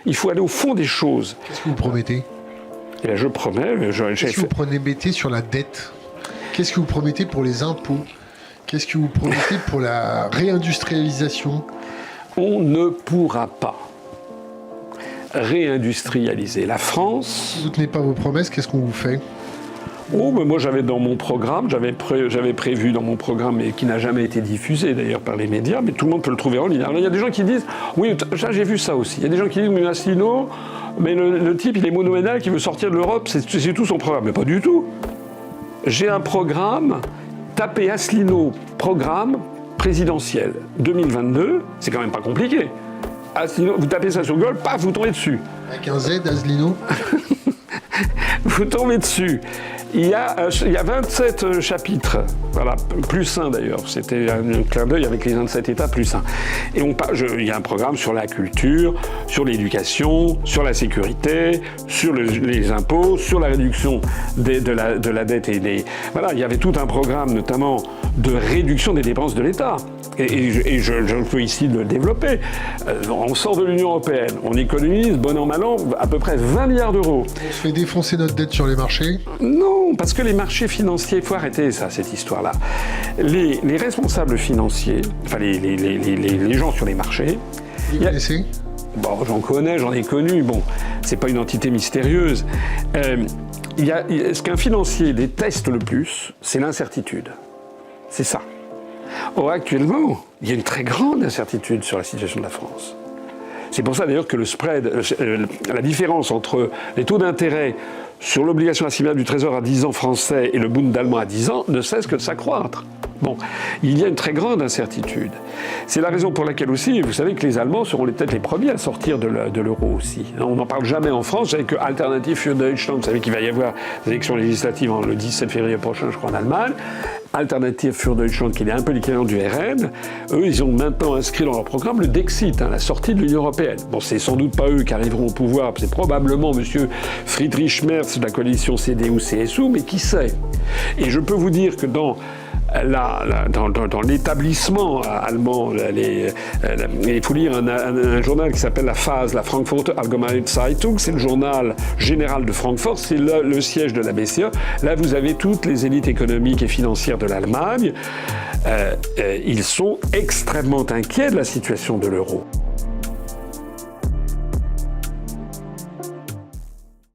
Il faut aller au fond des choses. Qu'est-ce que vous promettez? Et là, je promets... Qu'est-ce que vous promettez sur la dette? Qu'est-ce que vous promettez pour les impôts? Qu'est-ce que vous promettez pour la réindustrialisation? On ne pourra pas réindustrialiser la France. Si vous ne tenez pas vos promesses, qu'est-ce qu'on vous fait? Oh, mais moi j'avais dans mon programme, j'avais prévu dans mon programme, et qui n'a jamais été diffusé d'ailleurs par les médias, mais tout le monde peut le trouver en ligne. Alors il y a des gens qui disent, oui, j'ai vu ça aussi, il y a des gens qui disent, mais Asselineau, mais le type il est monoménal, qui veut sortir de l'Europe, c'est tout son programme. Mais pas du tout. J'ai un programme, tapez Asselineau, programme présidentiel 2022, c'est quand même pas compliqué. Asselineau, vous tapez ça sur Google, paf, vous tombez dessus. Avec un Z, Asselineau. Vous tombez dessus. Il y a 27 chapitres, voilà, plus un d'ailleurs, c'était un clin d'œil avec les 27 États, plus un. Et il y a un programme sur la culture, sur l'éducation, sur la sécurité, sur les impôts, sur la réduction de la dette Voilà, il y avait tout un programme notamment de réduction des dépenses de l'État. Et je peux ici le développer. On sort de l'Union européenne, on économise, bon an, mal an, à peu près 20 milliards d'euros. On se fait défoncer notre dette sur les marchés? Non, parce que les marchés financiers, il faut arrêter ça, cette histoire-là. Les responsables financiers, enfin les gens sur les marchés... Vous les connaissez? Bon, j'en connais, j'en ai connu, bon, c'est pas une entité mystérieuse. Ce qu'un financier déteste le plus, c'est l'incertitude. C'est ça. Or, actuellement, il y a une très grande incertitude sur la situation de la France. C'est pour ça d'ailleurs que le spread, la différence entre les taux d'intérêt sur l'obligation assimilable du Trésor à 10 ans français et le Bund allemand à 10 ans ne cesse que de s'accroître. Bon, il y a une très grande incertitude. C'est la raison pour laquelle aussi, vous savez que les Allemands seront peut-être les premiers à sortir de l'euro aussi. On n'en parle jamais en France, vous savez que Alternative für Deutschland, vous savez qu'il va y avoir des élections législatives le 17 février prochain, je crois, en Allemagne. Alternative für Deutschland, qui est un peu l'équivalent du RN, eux, ils ont maintenant inscrit dans leur programme le Dexit, la sortie de l'Union européenne. Bon, c'est sans doute pas eux qui arriveront au pouvoir, c'est probablement M. Friedrich Merz de la coalition CDU-CSU, mais qui sait? Et je peux vous dire que dans l'établissement allemand, il faut lire un journal qui s'appelle la FAZ, la Frankfurter Allgemeine Zeitung, c'est le journal général de Francfort, c'est le siège de la BCE. Là, vous avez toutes les élites économiques et financières de l'Allemagne. Ils sont extrêmement inquiets de la situation de l'euro.